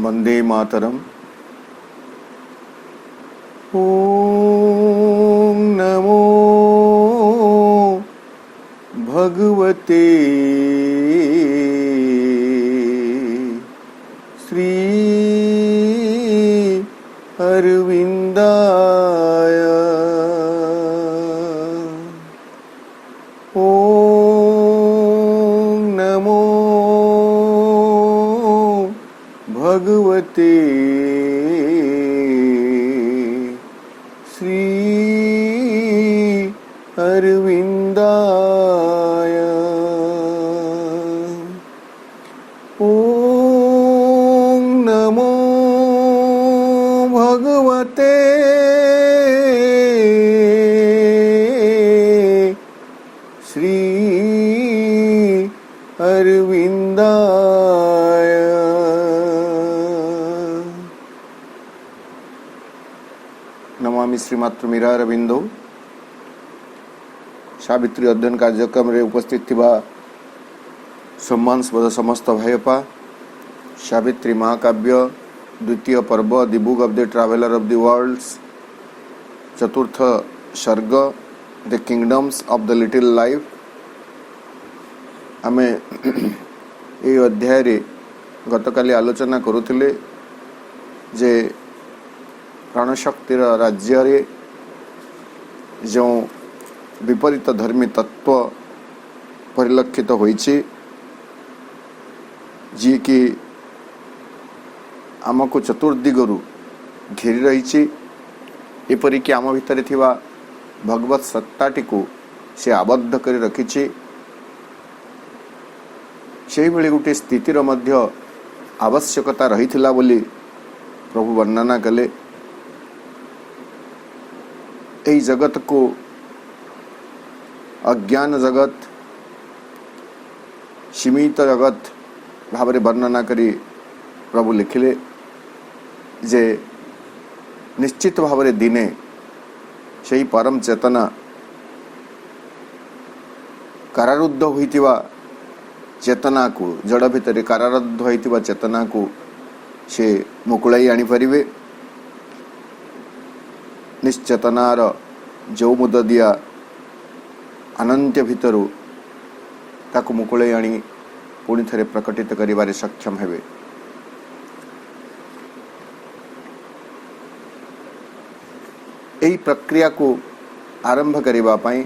वंदे मातरम। ओम नमो भगवते श्री अरविंदाय। ओम नमो भगवते श्री अरविंदाय। ओम नमो भगवते श्री अरविंदाय। नमामि श्रीमात्र मीरा अरविंदो। सावित्री अध्ययन कार्यक्रम रे उपस्थित थिबा सम्मानस्पद समस्त भाईपा, सावित्री महाकाव्य द्वितीय पर्व the book of the traveller of the worlds चतुर्थ सर्ग the kingdoms of the little life. आमे ए अध्याय रे गतकाली आलोचना करुथिले जे प्राणशक्तिर राज्य रे जो विपरीत धर्मी तत्व परिलक्षित होइछि, जी कि आमको चतुर्दिगरु घेरी रही, एपरिक आम भितर थिबा भगवत सत्ताटी को से आबद्ध कर रखी। से भली गोटे स्थितिर मध्य आवश्यकता रही थिला बोली प्रभु वर्णना कले। एही जगत को अज्ञान जगत, सीमित जगत भाव वर्णना करी प्रभु लिखिले जे निश्चित भाव दिने से परम चेतना कारारुद्ध होइतिबा चेतना को, जड़ भितर कारारुद्ध होइतिबा चेतना को से मुकुलाई आनी परिवे। निश्चेतनार जो मुद दिया अनंत भितरु ताकु मुकुलाई आनी पुणी थरे प्रकटित करिबारे सक्षम हेबे। एही प्रक्रिया को आरंभ करिबा पई,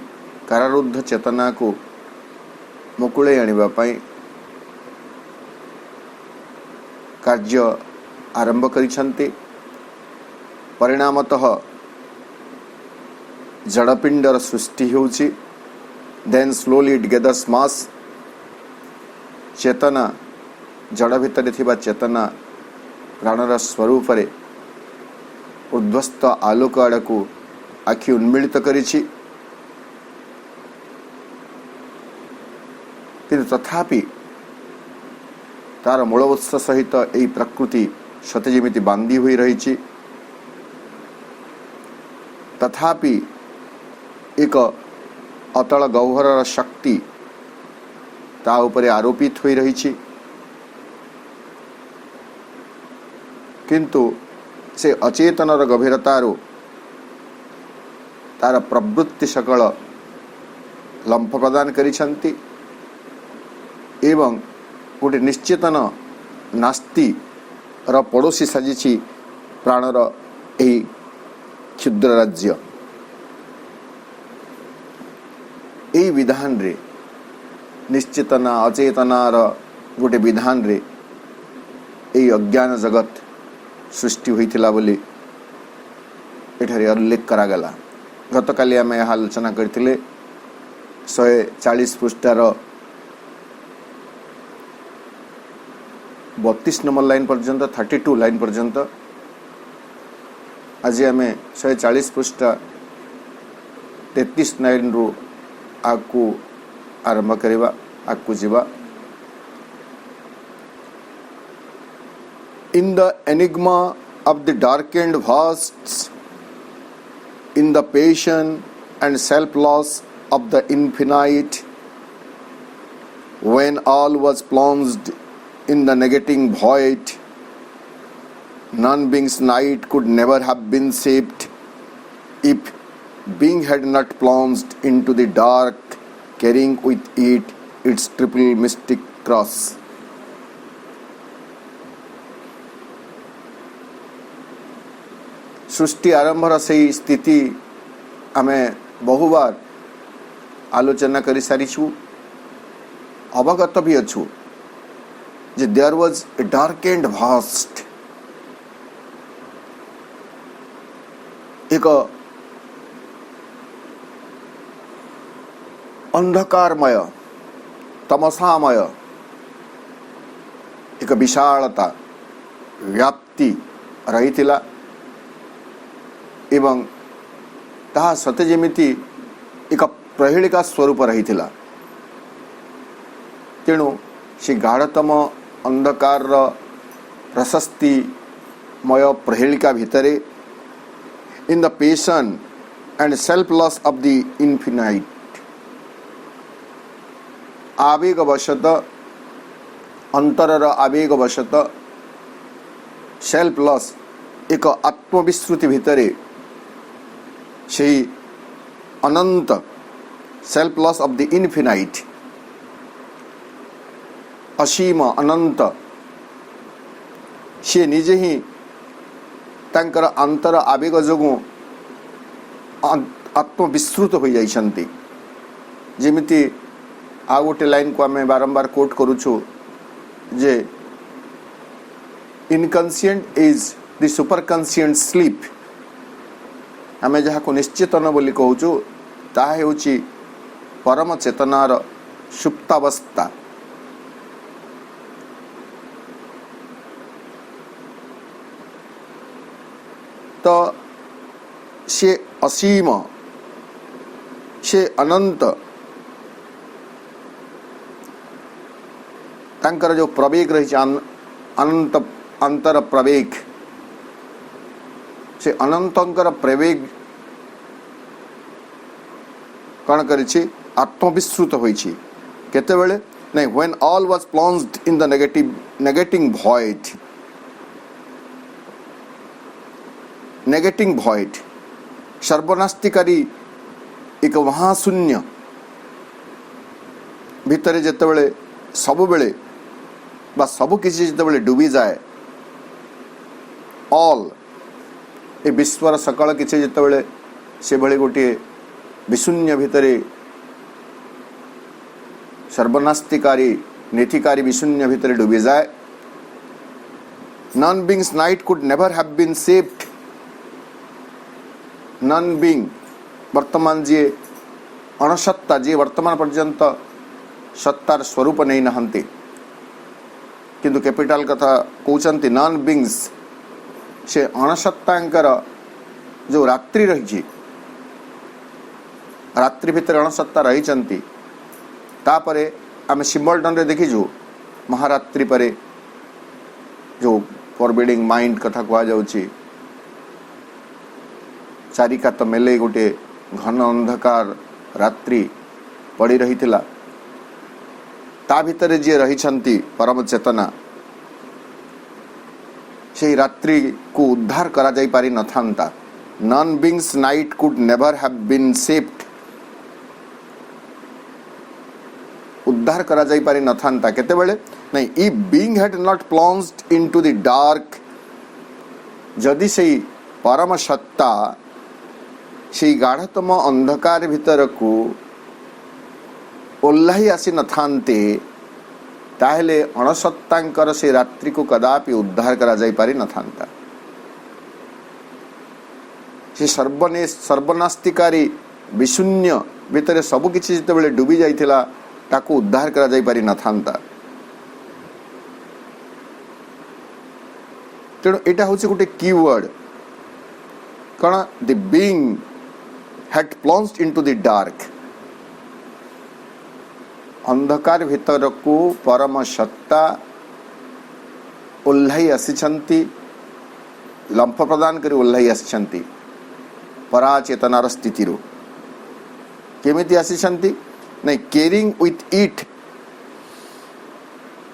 कारारुद्ध चेतना को मुकुलाई आनिबा पई कार्य आरंभ करिसंते। परिणामतः जड़पिंडर सृष्टि होउछि। देन स्लोली इट गेदर्स मास। चेतना, जड़ भितर थिबा चेतना प्राणर स्वरूप रे उद्वस्त आलोक आड़ को आखि उन्मीलित करिछि। किंतु तथापि तार मूलवत्स सहित एही प्रकृति सते जेमिति बांधी हुई रही। तथापि एक अतल गौहरर शक्ति ता उपरे आरोपित हुई रही। किंतु से अचेतनर गभीरतारो तार प्रवृत्ति सकल लंफ प्रदान करिसंती एवं गोटे निश्चेतन नास्ति र पड़ोसी साजिछि प्राणर एही क्षुद्र राज्य। एही विधान रे निश्चेतना अचेतनार गोटे विधान रे एही अज्ञान जगत सृष्टि होइथिला बोली एठारे उल्लेख करागला। गतकाली आम यह आलोचना करथिले 140 पृष्ठार 32 नंबर लाइन पर्यंत 32 लाइन पर्यंत। आज आम 140 पृष्ठा 33 लाइन रु आकु आरंभ करिबा, आकु जीवा। In the enigma of the darkened vasts, in the passion and self-loss of the infinite, when all was plunged in the negating void, none being's night could never have been saved if being had not plunged into the dark, carrying with it its triple mystic cross. सृष्टि आरंभर से स्थिति आमे बहुबार आलोचना करी सारिछु, अवगत भी अच्छु जे there was a dark and vast, एक अंधकारमय तमसामय एक विशालता व्याप्ति रही थिला एवं ताहा सते जेमिति एक प्रहेलिका स्वरूप रही थिला। तेणु से गाढ़तम अंधकार प्रशस्तिमय प्रहेलिका भितरे in the passion and selfless of the infinite आवेगवशत अंतरर आवेगवशत सेल्फलेस एक आत्मविस्मृति भितरे से अनंत सेल्फलेस ऑफ द इन्फिनाइट असीम अनंत से निजे ही तांकर अंतर आवेग जोगु आत्मविस्मृत हो जाइछन्ति। जेमिति आ गोटे लाइन को आम बारंबार कोट करुछु जे inconscient is the superconscient sleep. आम जहाँ को निश्चेतन बोली कहूचु ताहा हेउची परम चेतनार सुप्तावस्था। तो से असीम से अनंत तांकर जो प्रवेग रही अनंत अंतर प्रवेग से अनंतर प्रवेग कौन करिछि आत्मविस्मृत होइछि केतेबेले नहीं when all was plunged in the negating void सर्वनास्तिकारी एक महाशून्य भितरे जेतेबेले सबुबेले बा सबु किसी जेतेबेले डूबी जाए ऑल ए विश्वर सकल किसी जेतेबेले से भली गोटे विशून्य भितरे सर्वनास्तिकारी नीतिकारी विशून्य भितरे डूबी जाए। None beings night could never have been saved. None being वर्तमान जी अणसत्ता जी वर्तमान पर्यंत सत्तार स्वरूप नहीं नहंती किंतु कैपिटल कथा कहते नन बीइंग्स से अणसत्तांकर जो रात्रि रही रात्रि भितर अणसत्ता रही तापरे आम सिम्बलटन रे देखीजु महारात्रि परे जो फॉरबिडिंग माइंड कथा कह जाउची चारिकात मेले गोटे घन अंधकार रात्रि पड़ी रही थिला ता भितरे जे रही परम चेतना से रात्रि को उद्धार करा जाई पारि न थांता। None beings night could never have been saved. उद्धार करा जाई पारि न थांता केतेबेले नहीं if being had not plunged into the dark जदि से परम सत्ता से गाढ़तम अंधकार भितर को ओल्लाही आसी न थांते ताहले अणसत्तांकर से रात्रि को कदापि उद्धार करा जाई पारि न थांता। से सर्वनास्तिकारी विशून्य भितर सबु किछि जेतेबेले डूबी जाइथिला ताको उद्धार करा जाई पारि न थांता। तेणु एटा होछि गोटे कीवर्ड कण the being had plunged into the dark. अंधकार भितर को परम सत्ता ओल्लाही आसिछंती लंफ प्रदान करी ओल्लाही आसिछंती पराचेतनार स्थितिरु केमिति आसिछंती नहीं केरिंग विथ इट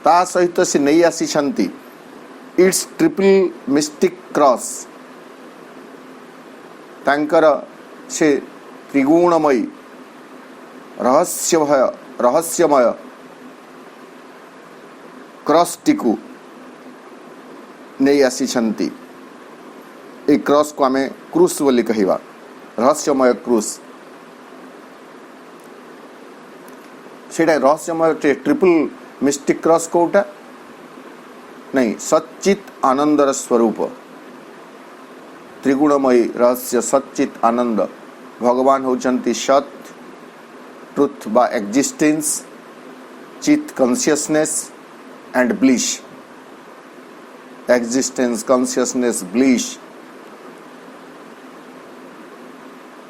ता सहित से नहीं आसिछंती इट्स ट्रिपल मिस्टिक क्रॉस तांकर से त्रिगुणमयी रहस्यमय क्रॉस टिकु नहीं आसी ए क्रॉस को आमे क्रूस बोली कहिबा रहस्यमय क्रूस सेटा रहस्यमय ट्रिपल मिस्टिक क्रॉस कोटा नहीं सच्चित आनंदर स्वरूप त्रिगुणमयी रहस्य सच्चित आनंद भगवान होचंती सत ट्रुथ बा एक्जिस्टेंस चित consciousness and bliss existence consciousness bliss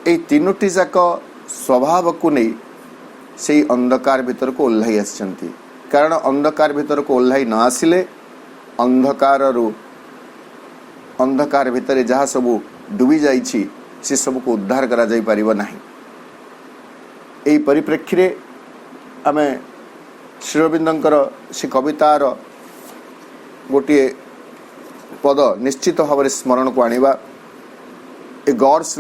ए तीनोटी जाक स्वभाव को नहीं से अंधकार भीतर को ओह्लाई आसिचंती कारण अंधकार भीतर को ओह्लाई न आसिले अंधकार भीतर जहाँ सबू डूबी जाइछि से सब को उद्धार करा जाई परिबो नाही। एई परिप्रेक्षी रे आमे श्री अरविंदंकर से कवितार गोटे पद निश्चित भाव में स्मरण को आनिबा ए गॉड्स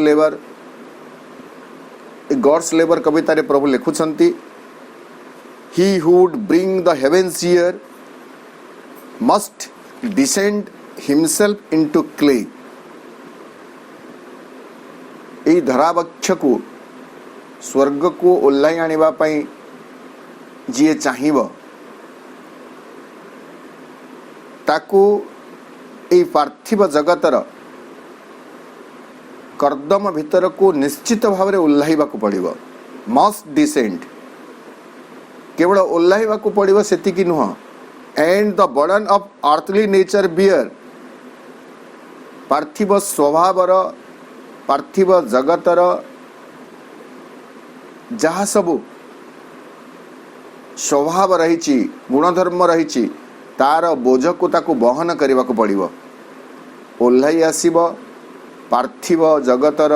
लेबर कविता रे प्रभु लिखुछंती he who would bring the heavens here must descend himself into clay ए धरावक्ष को स्वर्ग को ओह्लाई आनिबा पई जी चाहिब ताकू ए पार्थिव जगतर कर्दम भीतर को निश्चित भाव में ओह्लाइबा को पड़िबो मस्ट डिसेंड केवल ओह्लाइबा को पड़िबो सेतिकी नुह and the burden of earthly nature bear पार्थिव स्वभावर पार्थिव जगतर जहाँ सबू स्वभाव रही गुणधर्म रही तार बोझ को ताकू बहन करने को पड़िबो ओह्लाई आसीबो पार्थिव जगतर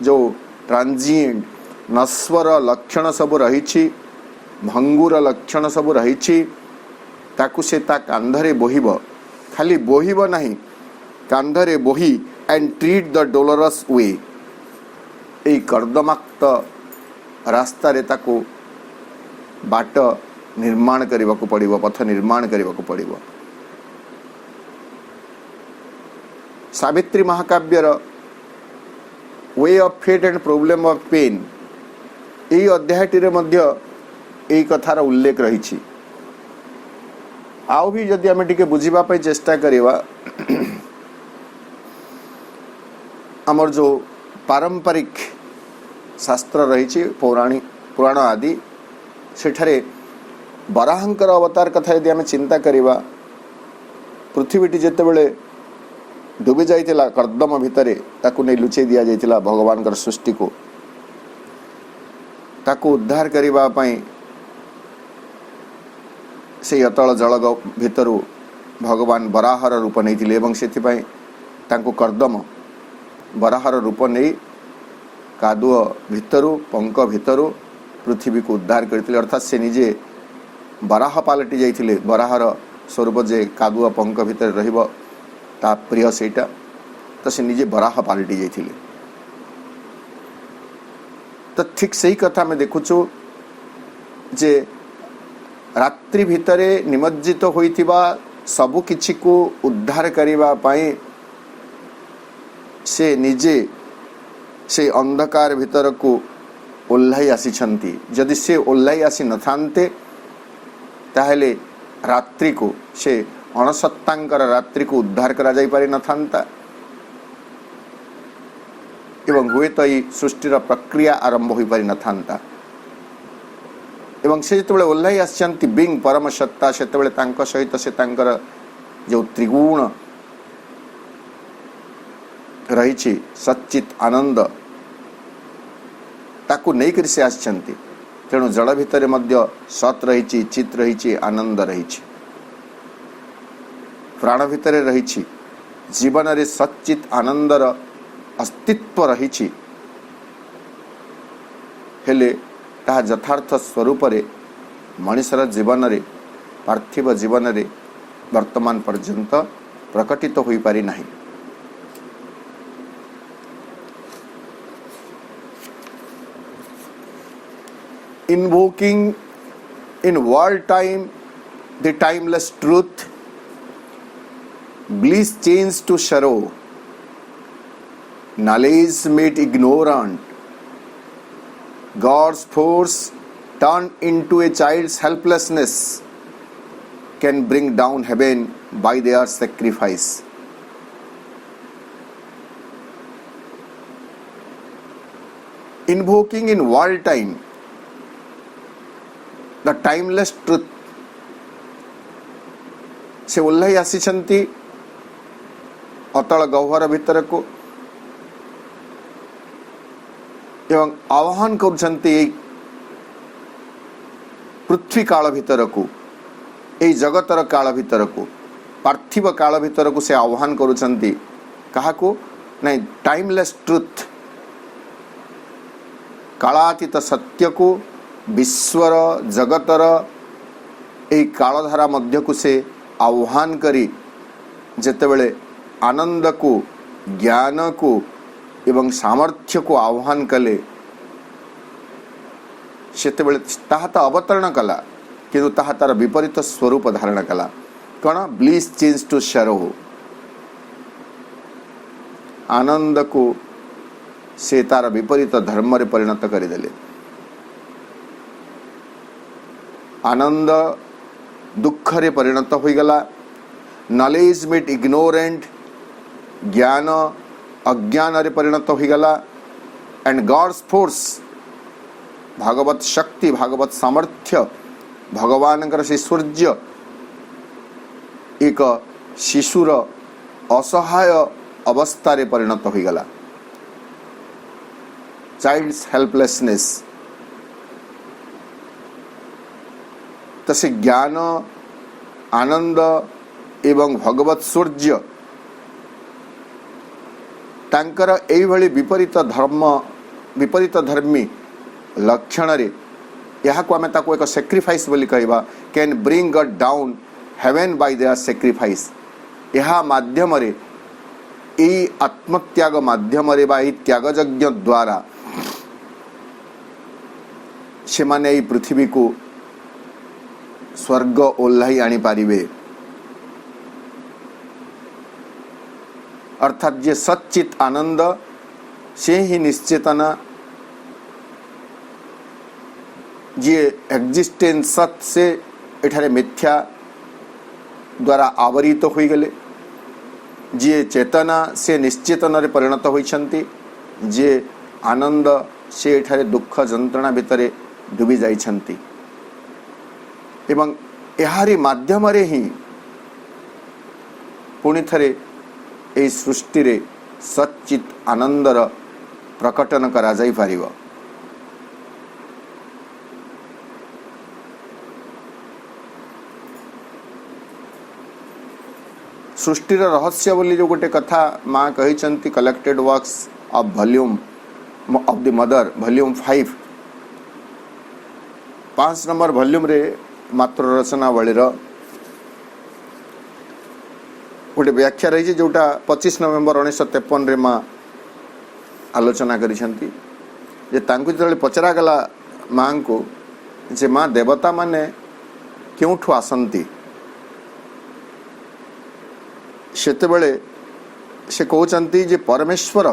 जो ट्रांजिएंट नश्वर लक्षण सब रही भंगुर लक्षण सब रही ताकू से ता कांधरे बोहिब खाली बोहिब नहीं Kandhare बोही and treat the dolorous वे ए कर्दमाक्त रास्ता रे ताकू बाट निर्माण करने को पड़िबो पथ निर्माण करने को पड़िबो। सावित्री महाकाव्यर way of fate and problem of pain यही अध्यायटी रे मध्य यही कथार उल्लेख रही आउ भी जदि आम टिके बुझिबा पई चेष्टा करिवा आमर जो पारंपरिक शास्त्र रही पुराण आदि सेठारे बराहंकर अवतार कथा यदि आम चिंता करिवा पृथ्वीटी जेतेबेले डूबी जाइतिला कर्दम भितरे ताकू नहीं लुचेई दिया जाइतिला भगवान सृष्टि को ताकू उद्धार करिबा पई से अतल जल भितरु भगवान बराहर रूप नहीं एवं से तांको कर्दम बराहर रूप नहीं कादुअ भितरु पंक भितरु पृथ्वी को उद्धार करते अर्थात से निजे बराह पालटि जाइथिले बराहर स्वरूप जे कादुआ पंक भितर रहिबो ता प्रिय सेटा तो से निजे बराह पालटि जाइथिले। तो ठीक सही कथा में देखुछु जे रात्रि भितरे निमज्जित होइथिबा सबु किछि को उद्धार करिबा पई से निजे से अंधकार भितर को ओह्लाई आसीछंती जदि से ओह्लाई आसी न थांते ताहेले रात्रि को से अणसत्तांकर रात्रि को उद्धार करा जाई पारि न थांता एवं हुए तो ये सृष्टिर प्रक्रिया आरंभ हो पारि न थांता एवं से जेतेबेले ओह्लाई आसीछंती बिंग परम सत्ता सेतेबेले तांक सहित से तांकर जो त्रिगुण रही सच्चित आनंद ताकू नहीं कर से आछंती तेणु जल भितर मध्य सत रही चित रही आनंद रही प्राण भितर रही जीवन रे सच्चित आनंदर अस्तित्व रही हेले ता यथार्थ स्वरूप रे मनुष्यर जीवन रे पार्थिव जीवन रे वर्तमान पर्यंत प्रकटित होई पारि नाही। Invoking in world time the timeless truth, bliss changed to sorrow, knowledge made ignorant, God's force turned into a child's helplessness, can bring down heaven by their sacrifice. Invoking in world time the timeless truth, से ओह्लाई आसिछन्ति अतल गह्वर भितर को एवं आह्वान करुछन्ति पृथ्वी काल भितर को, ए जगतर काल भितर को, पार्थिव काल भितर को से आह्वान करुछन्ति कहा को नहीं, टाइमलेस ट्रुथ, कालातीत सत्य को विश्वर जगतर ए कालधारा मध्य को से आह्वान करी जेतेबेले आनंद को, ज्ञान को एवं सामर्थ्य को आह्वान कले सेतेबेले ताहा तो अवतरण कला किंतु ताहा तार विपरीत स्वरूप धारण कला। कौन? ब्लिस चेंज टू सरो, आनंद को से तार विपरीत धर्म रे परिणत करिदेले। आनंद दुख रे परिणत होई गला, नॉलेज मेड इग्नोरेंट, ज्ञान अज्ञान रे परिणत होई गला, एंड गॉड्स फोर्स, भागवत शक्ति, भागवत सामर्थ्य, भगवान से सूर्य एक शिशुर असहाय अवस्था रे परिणत होई गला, चाइल्ड्स हेल्पलेसनेस। तसे ज्ञान, आनंद एवं भगवत सूर्य तांकर एई भली विपरीत धर्म, विपरीत धर्मी लक्षण रे यहा को आमे ताको एक सैक्रिफाइस बोली कहबा, can bring God down heaven by their sacrifice. यहा माध्यम रे, एई आत्मत्याग माध्यम रे बा एई त्याग यज्ञ द्वारा से माने एई पृथ्वी को स्वर्ग ओल्लाई आनी पारिबे। अर्थात जे सच्चित आनंद से ही निश्चेतना, जे एक्जिस्टेंस सत से एठारे मिथ्या द्वारा आवरित तो होई गले, जे चेतना से निश्चेतन रे परिणत होइछन्ति, जे आनंद से एठारे दुख जंत्रणा भितरे डूबी जाइछन्ति एवं एहारी माध्यम रे ही पुणी थरे ए सृष्टि रे सच्चित आनंदर प्रकटन करा जाई पारिबो। सृष्टिर रहस्य बोली जो गोटे कथा माँ कही, collected works of volume of the mother, volume 5 number volume रे मात्र रचनावलीर गोटे व्याख्या रही जोटा 25 नवेम्बर 1953 रे माँ आलोचना करिसेंती। जे तांकु जतले पचरा गला माँ को जे माँ देवता माने क्योंठु आसंती, सेतेबेले से कहउचंती जे परमेश्वर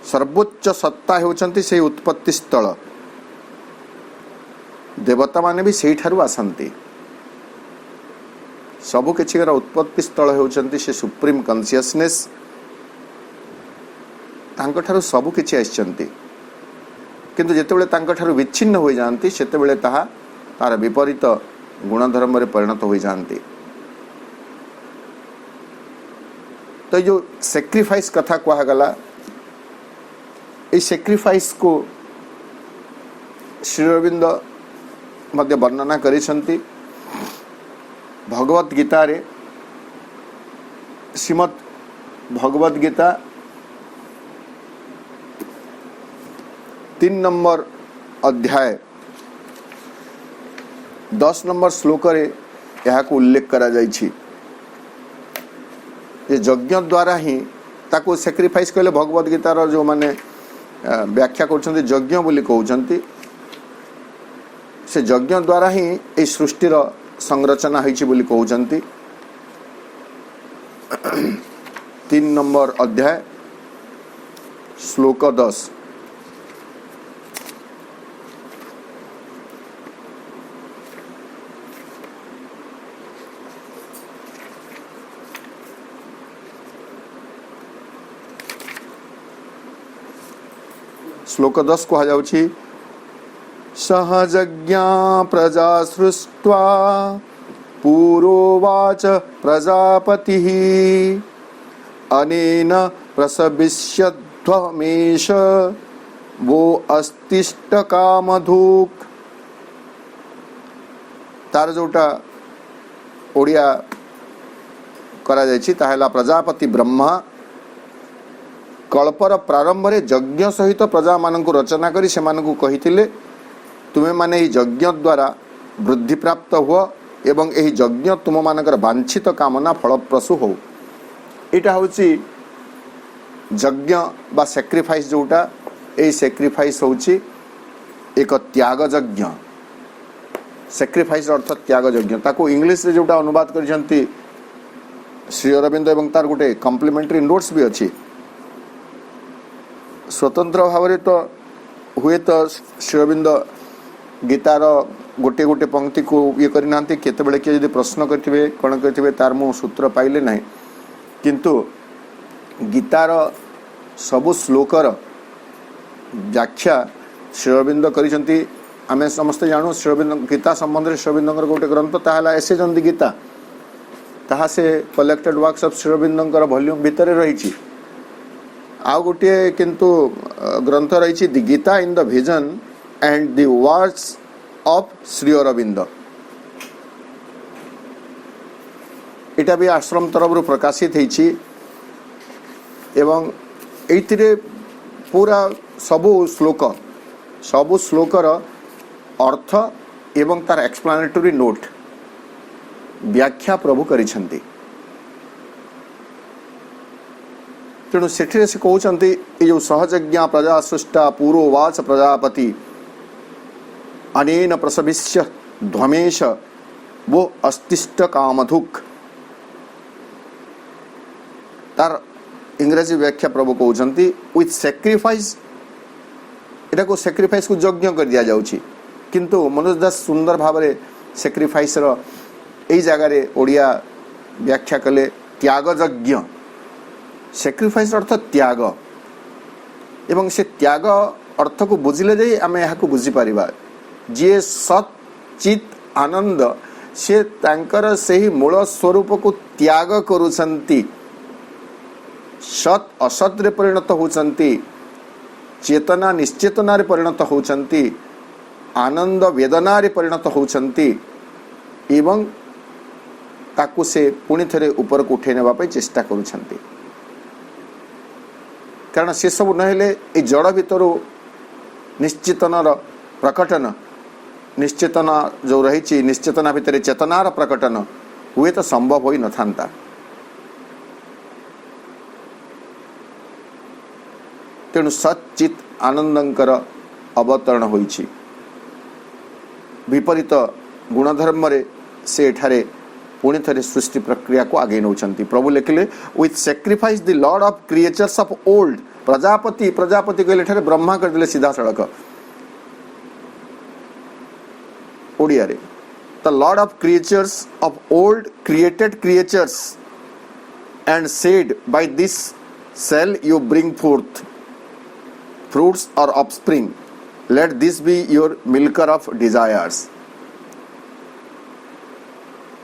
सर्वोच्च सत्ता हेउचंती से उत्पत्ति स्थल, देवता माने भी सेही ठारू आसंती। सबु किछिर उत्पत्ति स्थल हेउचंती से सुप्रीम कॉन्शियसनेस, तांको ठारू सबु किछि आइछंती, किंतु जेतेबेले तांको ठारू विच्छिन्न होई जानती सेतेबेले ताहा तार विपरीत गुणधर्म रे परिणत होई जानती। तो जो सैक्रिफाइस कथा कहा गला, ये सैक्रिफाइस को श्री अरविंद मध्य वर्णना करिसंती। भगवत गीता रे, श्रीमद् भगवत गीता 3 नंबर अध्याय 10 नंबर श्लोक रे यहाँ को उल्लेख करा जाइछि। ये यज्ञ द्वारा ही ताको सैक्रिफाइस कहले भगवत गीतार जो माने व्याख्या कर यज्ञ बोली कहते से यज्ञ द्वारा ही ये सृष्टिर संरचना होइछि बोली कहते 3 नंबर अध्याय श्लोक 10 श्लोक 10 कहा जाउछि सहजज्ञा प्रजा सृष्ट्वा पूरोवाच प्रजापतिः अनेन प्रसविष्यध्वमेष वो अस्तिष्ट कामधुक् तार जोटा ओडिया करा जायछि ताहेला प्रजापति ब्रह्मा कल्पर प्रारंभ रे यज्ञ सहित प्रजा मानकु रचना करी से मानकु कहिथिले तुमे माने एही यज्ञ द्वारा वृद्धि प्राप्त हुआ एवं एही यज्ञ तुम मानकर वांछित कामना फलप्रसू हो। एटा होची यज्ञ बा सैक्रिफाइस जोटा ए सैक्रिफाइस होची एक त्याग यज्ञ। सैक्रिफाइस अर्थ त्याग यज्ञ ताको इंग्लिश रे जोटा अनुवाद करिसंती श्री अरविंद एवं तार गोटे कॉम्प्लीमेंटरी नोट्स भी अछि स्वतंत्र भाव में तो हुए तो श्री अरविंद गीतार गोटे गोटे पंक्ति को ये करना केतबेले किए यदि प्रश्न करथिबे कोन करथिबे तार मु सूत्र पाइले नहीं किंतु गीतार सबु श्लोकर व्याख्या श्री अरविंद करिसंती आमे समस्त जानू श्री अरविंद गीता संबंध रे श्री अरविंदर गोटे ग्रंथ ताहला एसे जंदी गीता ताहा से कलेक्टेड वर्क्स ऑफ श्री अरविंदर वॉल्यूम भितर रहिछि आ गोटे किंतु ग्रंथ रही the Gita in the vision and the words of Sri Aurobindo इटा भी आश्रम तरफ प्रकाशित होइछि एवं एइथिरे पूरा सबु श्लोकर अर्थ एवं तार एक्सप्लेनेटरी नोट व्याख्या प्रभु करिसंती तेणु से कहते ये जो सहजज्ञा प्रजा सृष्टा पूर्ववाच प्रजापति अनेन प्रसविष्य ध्वमेश वो अस्तिष्ट कामधुक् तार इंग्रजी व्याख्या प्रभु कहते विथ सैक्रिफाइस एटा को सैक्रिफाइस को यज्ञ कर दिया जाउछि किंतु मनोज दास सुंदर भाव में सैक्रिफाइस रो एई जगह रे ओडिया व्याख्या कले त्याग यज्ञ सैक्रिफाइस अर्थ त्याग एवं से त्याग अर्थ को बुझिले जाई आमे यहाँ को बुझी पारिबा जे सत चित आनंद से तांकर सही मूल स्वरूप को त्याग करुछंती सत असत रे परिणत होचंती चेतना निश्चेतना रे परिणत होचंती आनंद वेदना रे परिणत होचंती एवं ताकू से पुणी थरे ऊपर को उठे नेबा पे चेष्टा करुछंती कारण से सब नहेले ए जड़ भीतर निश्चेतनार प्रकटन निश्चेतना जो रही निश्चेतना भितर चेतनार प्रकटन हुए तो संभव हो न था तेणु सच्चित आनंदंकर अवतरण होइछि विपरीत गुणधर्म रे से एठारे पुणी थे सृष्टि प्रक्रिया को आगे नौचंती प्रभु लिखिले with sacrifice the lord of creatures of old Prajapati Prajapati कहले एठारे ब्रह्मा कर दिले सीधा सड़क ओडिया रे the lord of creatures of old created creatures and said by this shall you bring forth fruits और offspring let this be your milker of desires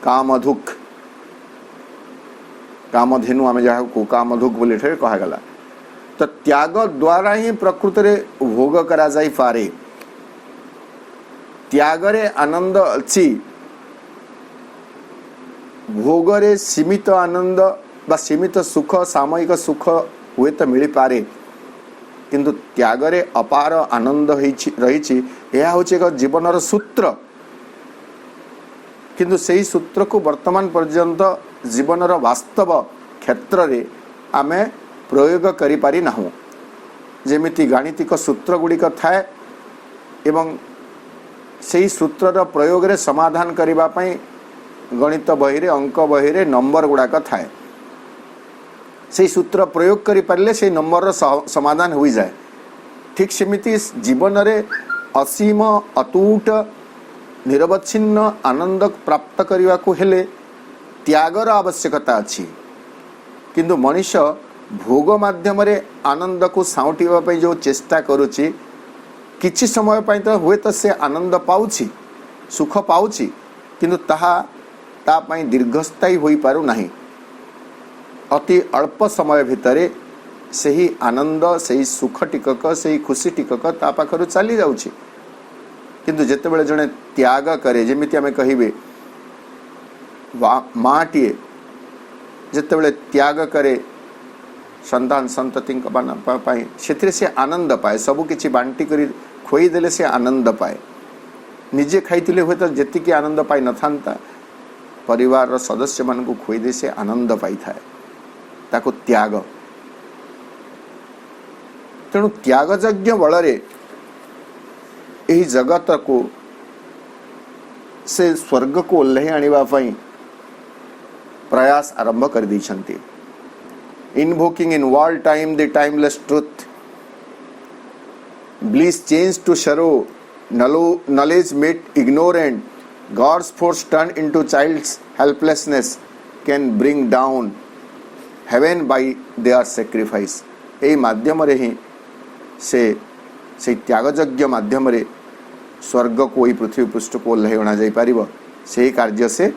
कामधुक कामधेनु आम जहाँ को कामधुक बोले कहगला तो त्याग द्वारा ही प्रकृत रे भोग करा जाई पारे त्याग रे आनंद अच्छी भोग रे सीमित आनंद बा सीमित सुख सामयिक सुख हुए तो मिल पारे किंतु त्याग रे अपार आनंद रही यह हूँ एक जीवनर सूत्र किंतु से ही सूत्र को वर्तमान पर्यंत जीवनर वास्तव क्षेत्र रे आमे प्रयोग करि पारि नाहु जेमिति गाणितिक सूत्र गुड़िक थाए एवं सेही सूत्रर प्रयोग रे समाधान करिबा पई गणित बही रे अंक बही रे नंबर गुड़ाक थाए से सूत्र प्रयोग करि पारले से नंबर समाधान हो जाए। ठीक सेमिति जीवन रे असीम अतूट निरवच्छिन्न आनंद प्राप्त करने को हेले त्यागर आवश्यकता अछि किंतु मनुष्य भोग माध्यम रे आनंद को साउटिबा पई जो चेष्टा करूची किछि समय पई तो हुए तो से आनंद पाउछि सुख पाउछि किंतु ताहा ता पई दीर्घस्थायी होई पारु नाही। अति अल्प समय भितरे सही आनंद सही सुख टिकक सही खुशी टिकक ता पाखरु चली जाउछि किंतु जेतेबेले जने त्याग करे जेमिति आमे कहिबे माटीए जेतेबेले त्याग करे संतान संतति पाई से से आनंद पाए सबु किछि बांटी करी खोई देले से आनंद पाए निजे खाइतिले हुए तो जेतिकी आनंद पाई न थांता परिवार सदस्य मान को खोई दे से आनंद पाई थाए ताको त्याग तेणु त्याग यज्ञ बलरे एही जगत को से स्वर्ग को ओल्हे आनिबा पई प्रयास आरंभ कर दैछंती। Invoking in war time the timeless truth, bliss changed to sorrow, knowledge made ignorant, God's force turned into child's helplessness can bring down heaven by their sacrifice। एही माध्यम रे ही से त्याग यज्ञ माध्यम रे स्वर्ग को ही पृथ्वी पृष्ठ को ओल्हे अणा जाई पारिबो से कार्य से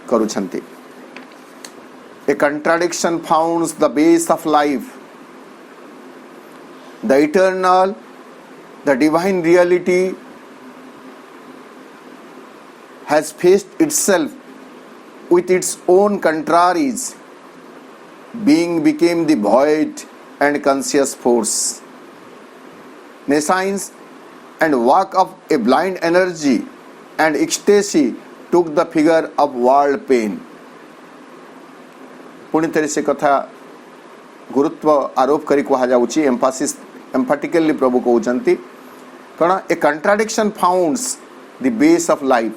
करूछंती। A contradiction founds the base of life. The eternal, the divine reality has faced itself with its own contraries. Being became the void and conscious force. Nescience and work of a blind energy and ecstasy took the figure of world pain। पुणी थे से कथा गुरुत्व आरोप करी कहा जाउची एम्फाटिकली प्रभु कहउचंती कण a contradiction founds the base of life.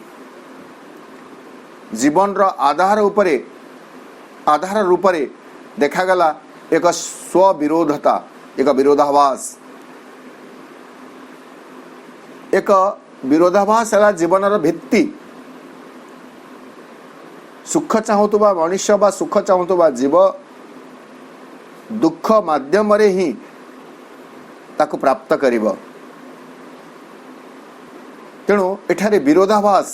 जीवन रो आधार रूप रे देखा गला एक स्व विरोधता एक विरोधाभास है जीवन रो भित्ति। सुख चाहूबा मनुष्य बा सुख चाहूबा जीव दुख माध्यम रे ही ताको प्राप्त करिवो। तेणु एठारे विरोधाभास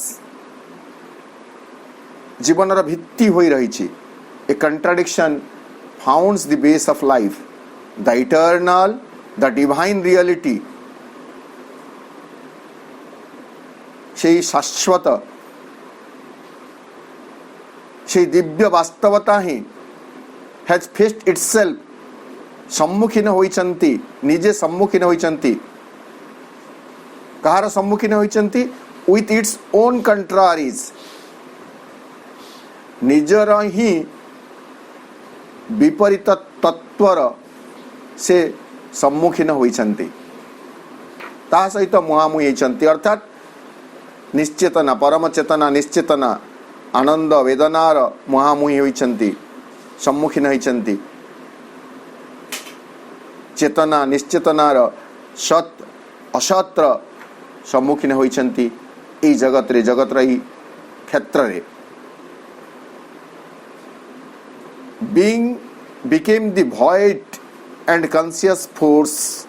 जीवन रो भित्ति होई रही छी। A contradiction founds the base of life, the eternal, the divine reality से शाश्वत से दिव्य वास्तवता ही हैज फेस्ड इटसेल्फ सम्मुखीन होइचंती निजे सम्मुखीन होइचंती। कहार सम्मुखीन होइचंती? विथ इट्स ओन कंट्रारीज निजर ही विपरीत तत्वर से सम्मुखीन होइचंती ता सहित मुहामुही होइचंती। अर्थात निश्चेतना परम चेतना निश्चेतना आनंद वेदनार मुहामुही होइचंती सम्मुखीन होइचंती। चेतना निश्चेतनार सत असत्र सम्मुखीन होइचंती ए जगत रही क्षेत्र रे। Being became the void and conscious force,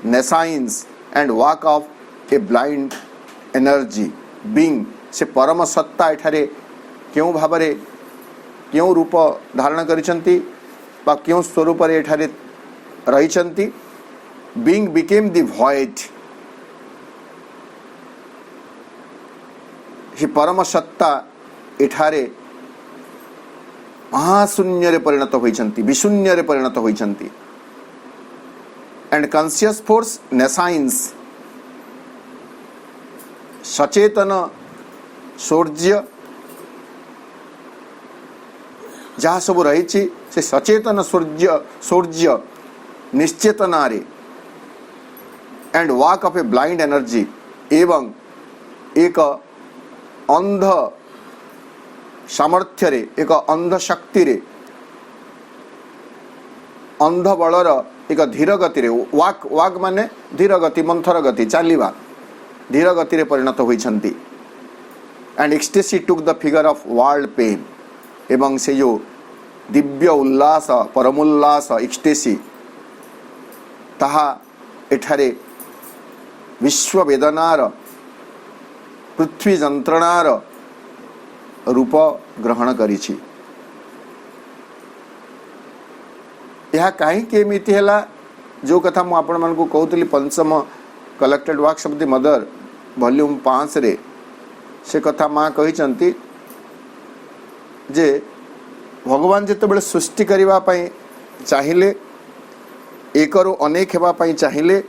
nescience and work of a blind energy। Being से परम सत्ता एठारे क्यों भावरे क्यों रूप धारण करिसंती बा क्यों स्वरूप रे एठारे रहिसंती। Being became the void, से परम सत्ता एठारे महाशून्य रे परिणत होइसंती विशून्य रे परिणत होइसंती। एंड कॉन्शियस फोर्स नेसाइंस सचेतन शौर्य जहाँ सब रही से सचेतन सूर्य सूर्य निश्चेतना रे and walk of a blind energy एवं एक अंध सामर्थ्य रे एक अंध शक्ति रे अंध बलर एक धीर गति रे वाक वाक माने धीर गति मंथर गति चलवा धीर गति रे परिणत होइछंती and ecstasy took the figure of world pain एवं से जो दिव्य उल्लास परमोल्लास एक्सटेसी ताहा एठारे विश्व वेदनार पृथ्वी जंत्रणार रूप ग्रहण करिछि। यह कहीं एमती है जो कथा मु आपण मन को कहूली पंचम collected works of the mother volume 5 रे से कथा माँ कही जे भगवान जिते बड़े सृष्टि करिबा पई चाहिए एक रु अनेक हेबा पई चाहिए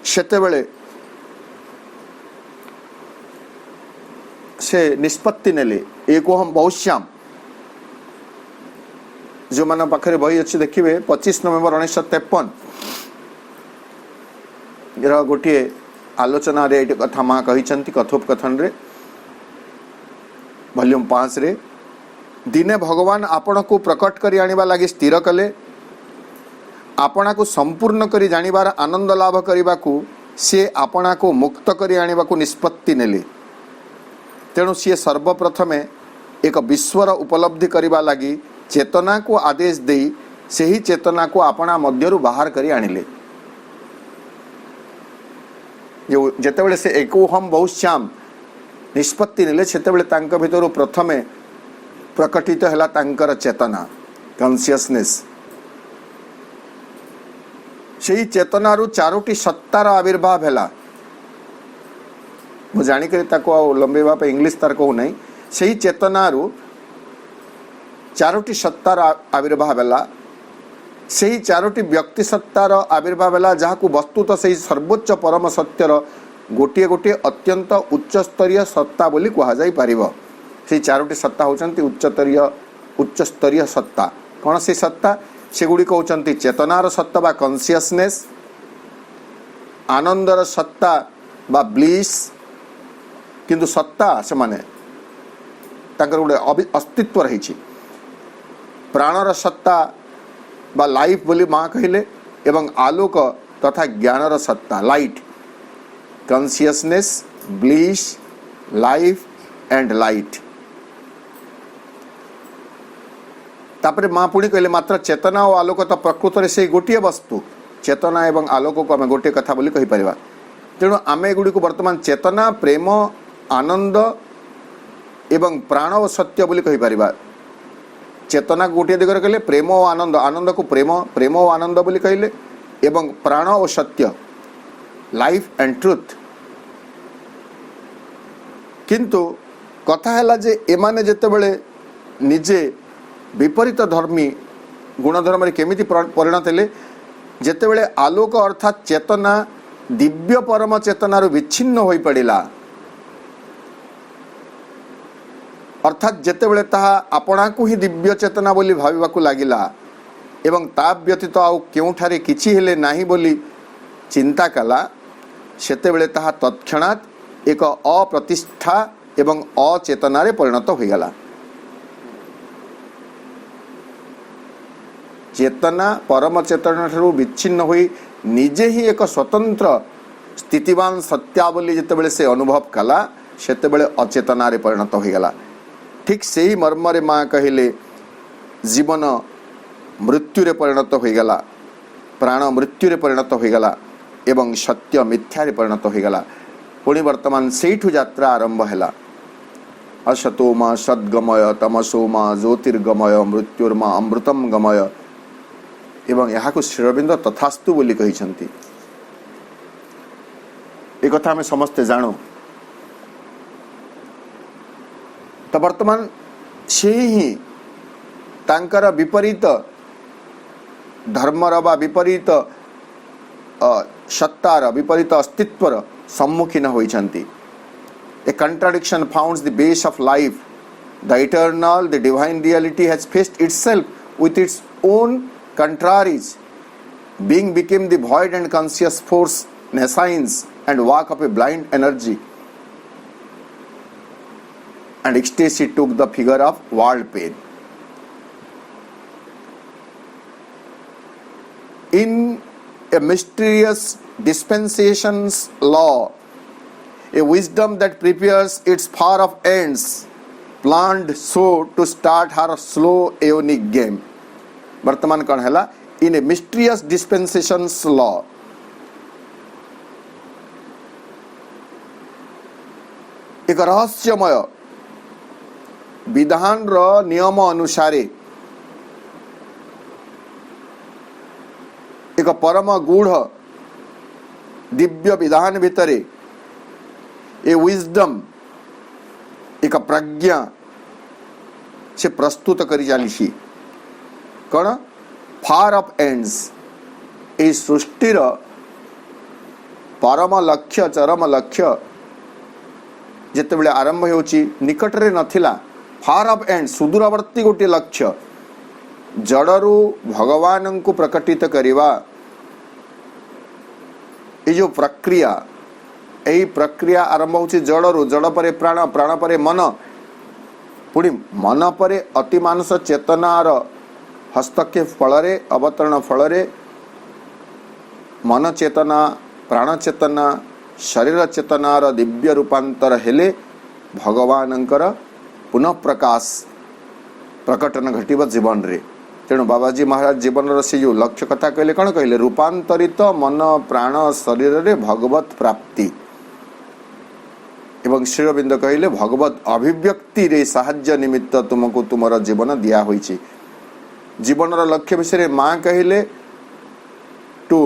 सेते बेले से निष्पत्ति नेले एको हम बहुश्याम जो मान पाखे बही अच्छी देखिए 25 नवेम्बर 1953 गोटे आलोचना रे कथा माँ कही कथोपकथन रे वॉल्यूम 5 रे दिने भगवान आपण को प्रकट करी आनिबा लगी स्थिर कले आपणा को संपूर्ण करी जानिबार आनंद लाभ करिबा को से आपणा को मुक्त करी आनिबा को निष्पत्ति नेले तेणु सी सर्वप्रथमे एक विश्वर उपलब्धि करिबा लगी चेतना को आदेश देई सेही चेतना को आपणा मध्यरु बाहर करी आनिले जो जेतेबेले से एको हम बहुश्याम निष्पत्ति नेले सेतेबेले तांका भितरु प्रथमे प्रकटित हैला तांकर चेतना कॉन्शियसनेस से चेतनारू चारोटी सत्तार आविर्भाव हैला मु जानिक लंबेवा इंग्लिश तार कहू नहीं से चेतनारू चारोटी सत्तार आविर्भाव हैला से चारोटी व्यक्ति सत्तार आविर्भाव हैला जहाँ को वस्तुतः से सर्वोच्च परम सत्यर गोटे गोटे अत्यंत उच्च स्तरीय सत्ता बोली कह जाई परिबो से चारोटी सत्ता होचंती उच्च स्तरीय सत्ता कौन से सत्ता से गुड़ी कहते चेतनार सत्ता बा कॉन्शियसनेस आनंदर सत्ता बा ब्लिस किंतु सत्ता से माने तांकर गोटे अस्तित्व रही प्राणर सत्ता बा लाइफ बोली माँ कहले एवं आलोक तथा ज्ञानर सत्ता light consciousness bliss life and light तापरे माँ पुणी कहले मात्र चेतना और आलोक तो प्रकृत में से गोटे वस्तु चेतना एवं आलोक को आम गोटे कथा बोली कहि परिबा तेणु आम एगुड़ी को वर्तमान चेतना प्रेम आनंद एवं प्राण और सत्य बोली कहि परिबा चेतना गोटे दिगरे कहले प्रेम और आनंद आनंद को प्रेम प्रेम और आनंद बोली कहले एवं प्राण और सत्य लाइफ एंड ट्रुथ किंतु कथा है जे एमाने जेतेबेले निजे विपरीत धर्मी गुणधर्म केमिति परिणत हेले जेतेबेले आलोक अर्थात चेतना दिव्य परम चेतनार विच्छिन्न होई पड़िला अर्थात जेतेबेले ताहा आपणा को ही दिव्य चेतना बोली भाविबाकू लागिला एवं ता व्यतीत आउ केउठारे किछि हेले नाही बोली चिंता कला सेतेबेले ताहा तत्क्षणात एक अप्रतिष्ठा एवं अचेतनारे परिणत होइगला चेतना परम चेतना ठारू विच्छिन्न हुई निजे ही एक स्वतंत्र स्थितिवान सत्या बोली जितेबेले से अनुभव कला सेतेबेले अचेतनारे परिणत होइगला ठीक से ही मर्मरे माँ कहले जीवन मृत्युरे परिणत होइगला प्राण मृत्युरे परिणत होइगला एवं सत्य मिथ्यारे परिणत होइगला पुणी वर्तमान सेठु यात्रा आरंभ हैला असतो मा सद्गमय तमसो मा ज्योतिर्गमय मृत्युर्मा अमृतम गमय एवं यहाँ को श्री अरविंद तथास्तु बोली कहिसंती एक कथा हमें समस्ते जानू तो वर्तमान से ही तांकर विपरीत धर्मर बा विपरीत सत्तार विपरीत अस्तित्वर सम्मुखीन होइछंती a contradiction founds the base of life The eternal, the divine reality has faced itself with its own contraries. Being became the void and conscious force, nescience and work of a blind energy. And ecstasy took the figure of world pain. In a mysterious dispensations law, a wisdom that prepares its far of ends, planned so to start her slow aeonic game. वर्तमान कौन है इन ए mysterious डिस्पेंसेशंस law, एक रहस्यमय विधान रो नियम अनुसारे एक परम गूढ़ दिव्य विधान भितरे ए विजडम एक प्रज्ञा से प्रस्तुत करी चली कौन फार ऑफ एंड्स ए सृष्टिर परम लक्ष्य चरम लक्ष्य जिते आरंभ होची निकटरे नथिला फार ऑफ एंड सुदूरवर्ती गोटे लक्ष्य जड़रू भगवान को प्रकटित करिवा ये जो प्रक्रिया यही प्रक्रिया आरंभ होची जड़रू जड़ परे प्राण प्राण परे मन पुणी मन परे अति मानस चेतनार हस्तक्षेप फल अवतरण फल मन चेतना प्राण चेतना शरीर चेतनार दिव्य रूपांतर हेले भगवानंकर पुनः प्रकाश प्रकटन घटिब जीवन रे। तेणु बाबाजी महाराज जीवन से जो लक्ष्य कथा कहले कौन कहले रूपांतरित मन प्राण शरीर रे भगवत प्राप्ति एवं श्री अरविंद कहले भगवत अभिव्यक्ति रे साहाय्य निमित्त तुमको तुमर जीवन दिया होइछि। जीवन लक्ष्य विषय माँ कहले to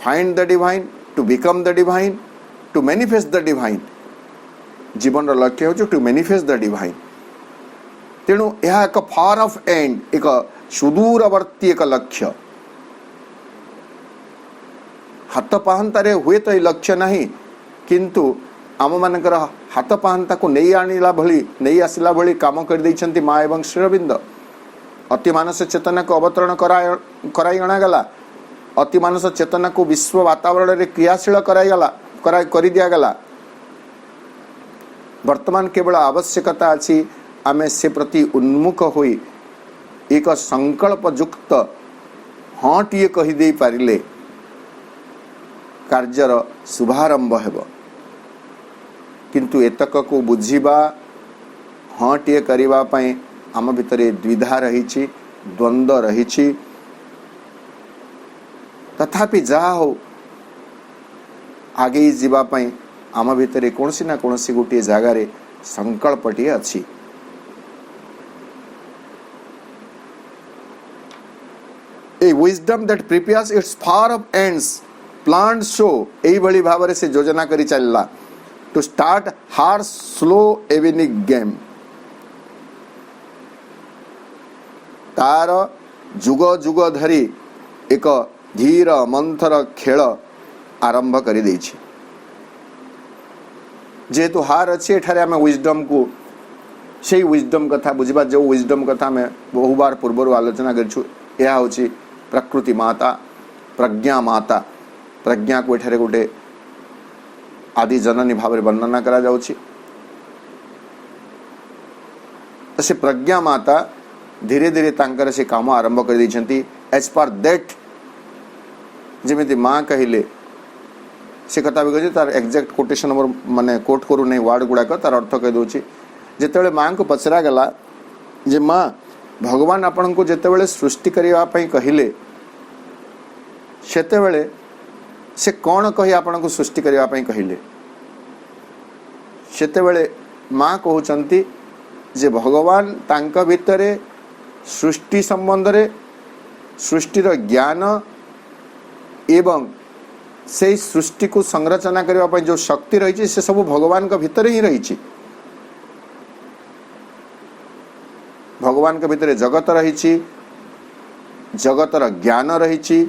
find the divine, to become the divine, to manifest the divine. जीवन लक्ष्य हो टू मैनिफेस्ट द डिवाइन। तेणु यह एक फार ऑफ एंड एक सुदूरवर्ती एक लक्ष्य हाथ पाहंतारे हुए तो लक्ष्य नहीं किंतु आम मानकर हाथ पाहंता को नहीं आनिला भली नहीं आसिला भली काम कर दैछंती माँ एवं श्री अरविंद। अति मानस चेतना को अवतरण कराई अणागला, अति मानस चेतना को विश्व वातावरण रे क्रियाशील कर दिया गला। वर्तमान केवल आवश्यकता अछि आमे से प्रति उन्मुख होई एक संकल्प युक्त हाँ टीए कही दे पारिले कार्यर शुभारंभ हेब। किंतु एतक को बुझिबा हाँ टीए करिबा पई आम भितरे द्विधा रही द्वंद्व रही। तथापि जहा हो आगे जीवा पई आम भितरे कोनसी ना कोनसी गोटे जगार संकल्पटी अच्छी। A wisdom that prepares its far off ends planned so एई भली भाव से योजना करी चलला to start her slow aeonic game. तार जुग जुग धरी एक धीर मंथर खेल आरंभ कर देछि। जेहेतु हार अच्छी एठारे आम विजडम को से विजडम कथा बुझा जो विजडम कथा आम बहु बार पूर्व आलोचना करूँ। यह हूँ प्रकृति माता प्रज्ञा माता। प्रज्ञा को एठारे गोटे आदि जननी भाव वर्णना करा जाउछि। से प्रज्ञा माता धीरे धीरे तांकर से काम आरंभ कर दैछंती। एज पर दैट जेमिति माँ कहले से कथा भी कही तार एक्जाक्ट कोटेशन नंबर माने कोट करू नहीं वार्ड गुड़ाक तार अर्थ कही दूसरी। जितेबाला माँ को पचरा गला जे माँ भगवान आपण को जितेबाला सृष्टि करने कहले सेतेबाला से कौन कही आपण को सृष्टि करने कहले सेतेबाला माँ कहउचंती जे भगवान तांका भितरे सृष्टि संबंध रे सृष्टिर ज्ञान एवं से सृष्टि को संरचना करने जो शक्ति रही से सब भगवान का भितर ही रही। भगवान के भितर जगत रही, जगतर ज्ञान रही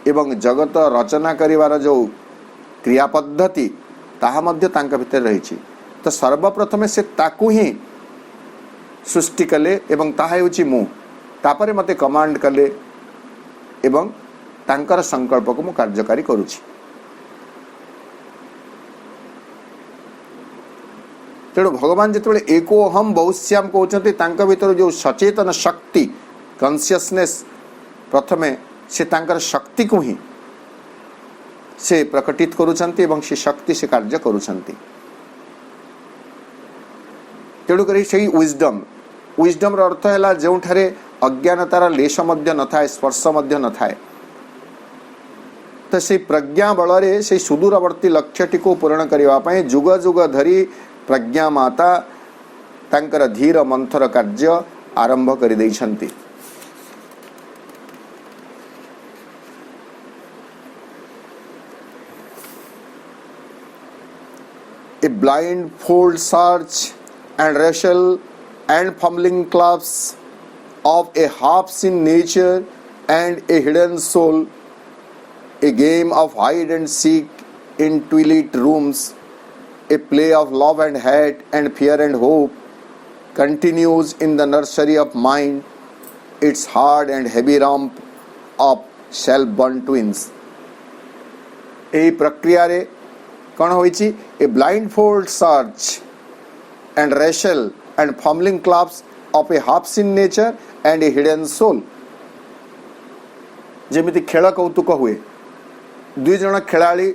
एवं जगत रचना करिवार जो क्रिया पद्धति ताहा मध्य तांका भितर रही। तो सर्वप्रथमे से ताकू ही सृष्टि कले एवं ताहा हेउची मु तापरे मते कमांड कले एवं तांकर संकल्प को मु कार्यकारी करूची। तेणु भगवान जिते एको अहम बहुश्याम कहते तांका भीतर जो सचेतन शक्ति कॉन्शियसनेस प्रथमे से तांकर शक्ति को ही से प्रकटित करुछंती एवं से शक्ति से कार्य करुछंती। तेणुक से विजडम विजडम अर्थ है जो अज्ञानतार लेश मध्य न थाए स्पर्श मध्य न थाए तो से प्रज्ञा बल से सुदूरवर्ती लक्ष्यटी को पूरण करने जुग जुग धरी प्रज्ञा माता तांकर धीर मंथर कार्य आरंभ कर देइछंती। A blindfold search and wrestle and fumbling clubs of a half-seen nature and a hidden soul, a game of hide and seek in twilit rooms, a play of love and hate and fear and hope, continues in the nursery of mind, its hard and heavy romp of self-born twins. এই প্রক্রিয়ারে कौन होइछि ए blindfold search and wrestle and fumbling clubs of a half-seen nature and a hidden soul. जेमिति खेल कौतुक हुए दुई जन खेलाड़ी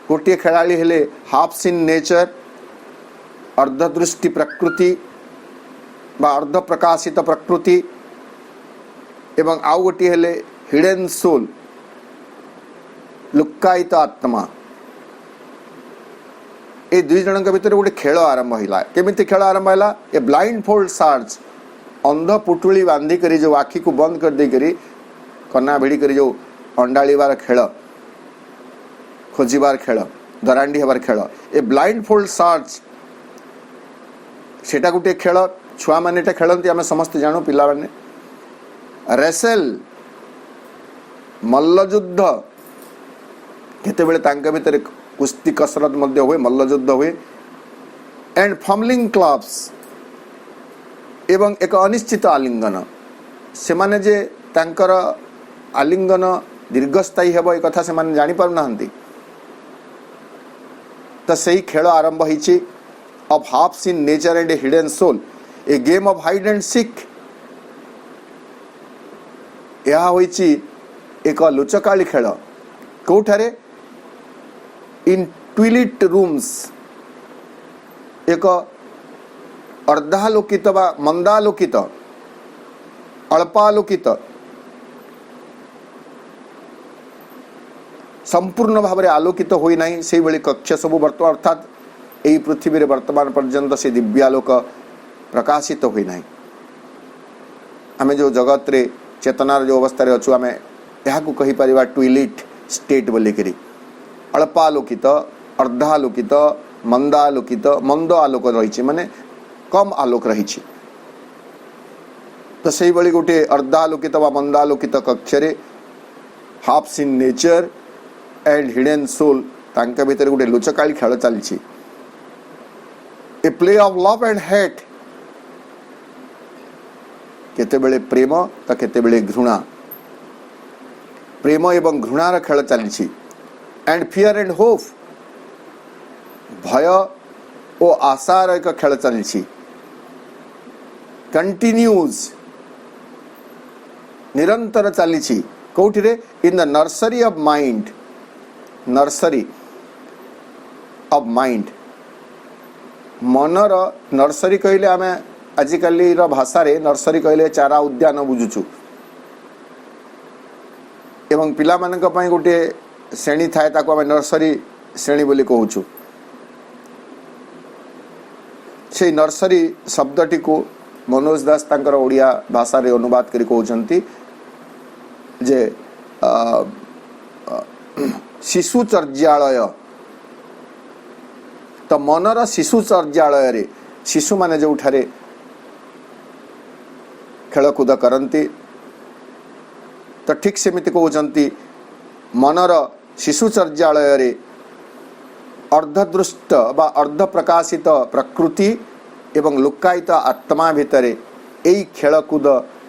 गोटे खेलाड़ी हेले हाफ सीन नेचर अर्धदृष्टि प्रकृति बा अर्ध प्रकाशित प्रकृति एवं आउ गोटे हेले हिडन सोल लुक्कायित आत्मा। ए दुई जन भितर गोटे खेल आरंभ है केमिति खेल आरंभ है ए ब्लाइंड सर्च अंध पुटुली बांधिक जो आखि को बंद कर देकर कना भिड़िक जो अंडाड़ीबार खेल खोजार खेल दरांडी हबार खेल ए ब्लाइंड सर्च सेटा गोटे खेल छुआ मैंने खेलती आम समस्त जानू पिला माने रेसेल मल्लयुद्ध केते बेले तांका भितर कुस्ती कसरत मध्य हुए मल्लयुद्ध हुए एंड फमलिंग क्लब्स एवं एक अनिश्चित आलिंगन से माने जे तांकर आलिंगन दीर्घस्थायी हेब ए कथा से माने जानि पारु नाहंती तो सही खेल आरंभ होइछि of half seen nature and a hidden soul a game of hide and seek. यह होइछि एक लुचकाली खेल कोठारे इन ट्विलिट रूम्स एक अर्धालोकित बा मंदालोकित अल्पालोकित संपूर्ण भाव में आलोकित होई नहीं से भली कक्ष सब वर्तमान अर्थात यही पृथ्वी रे वर्तमान पर्यंत से दिव्यालोक प्रकाशित होई नहीं। आम जो जगत रे चेतनार जो अवस्था रे अच्छु आम यहाँ कही पारिबा ट्विलिट स्टेट बोलिकी अल्पालोकित अर्धालोकित मंदालोकित मंद आलोक रही माने कम आलोक रही तो से भली गोटे अर्धालोकित व मंदालोकित कक्षरे half seen nature and hidden soul तांका भीतर गोटे लुचकाली खेल चली a play of love and hate केतेबेले प्रेम तो केतेबेले घृणा प्रेम एवं घृणार खेल चली एंड फियर एंड होप भय ओ आशार एक खेल चली कंटिन्यूज निरंतर चली कौटी in the nursery of mind nursery of mind मनर नर्सरी कहले आम आजिकल भाषा रे नर्सरी कहले चारा उद्यान बुझुचु एवं पिला मानक पई गोटे श्रेणी थाए ताको आम नर्सरी श्रेणी बोली कहूचु से नर्सरी शब्दटी को मनोज दास तांकर ओडिया भाषा रे अनुवाद करी कहउचंती जे शिशु चर्यालय तो मनर शिशु चर्यालय रे शिशु माने जो उठारे खेलकूद करती तो ठीक सेमिति कहउचंती मनर शिशु चर्यालय रे अर्धदृष्ट बा अर्ध प्रकाशित प्रकृति एवं लुकायित आत्मा भितर यही खेलकूद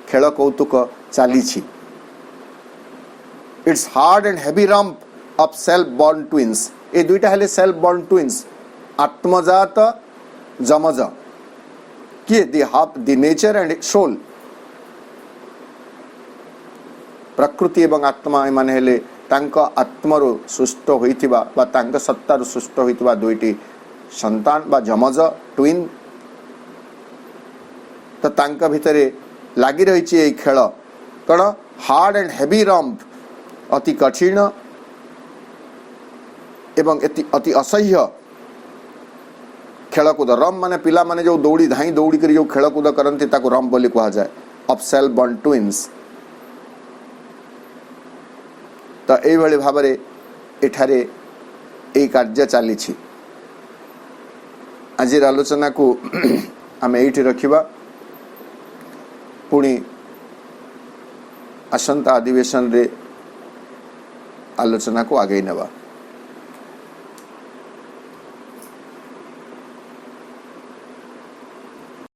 खेल कौतुक चली। It's hard and heavy rump of self born twins. ये दुईटा हेले सेल्फ बॉर्न ट्विन्स, आत्मजात जमज किए द नेचर एंड सोल। प्रकृति एवं आत्मा एमान हेले तांका आत्मरु सृष्ट होइथिबा बा तांका सत्तारु सृष्ट होइथिबा दुईटी संतान बा जमज ट्विन। तो तांका भितरे लागी रहिछि एई खेल कण हार्ड एंड हेवी रम्प, अति कठिन एवं अति असह्य खेलकूद। रम माने पिला माने जो दौड़ी धाई दौड़ी कर जो खेलकूद करती ताको रम बोली कहा जाए, ऑफ सेल्फ बॉर्न ट्विन्स। तो यही भाव में एठारे यही कार्य चली। आज आलोचना को आम ये रखा, पुणी आसंता अधिवेशन रे आलोचना को आगे नवा।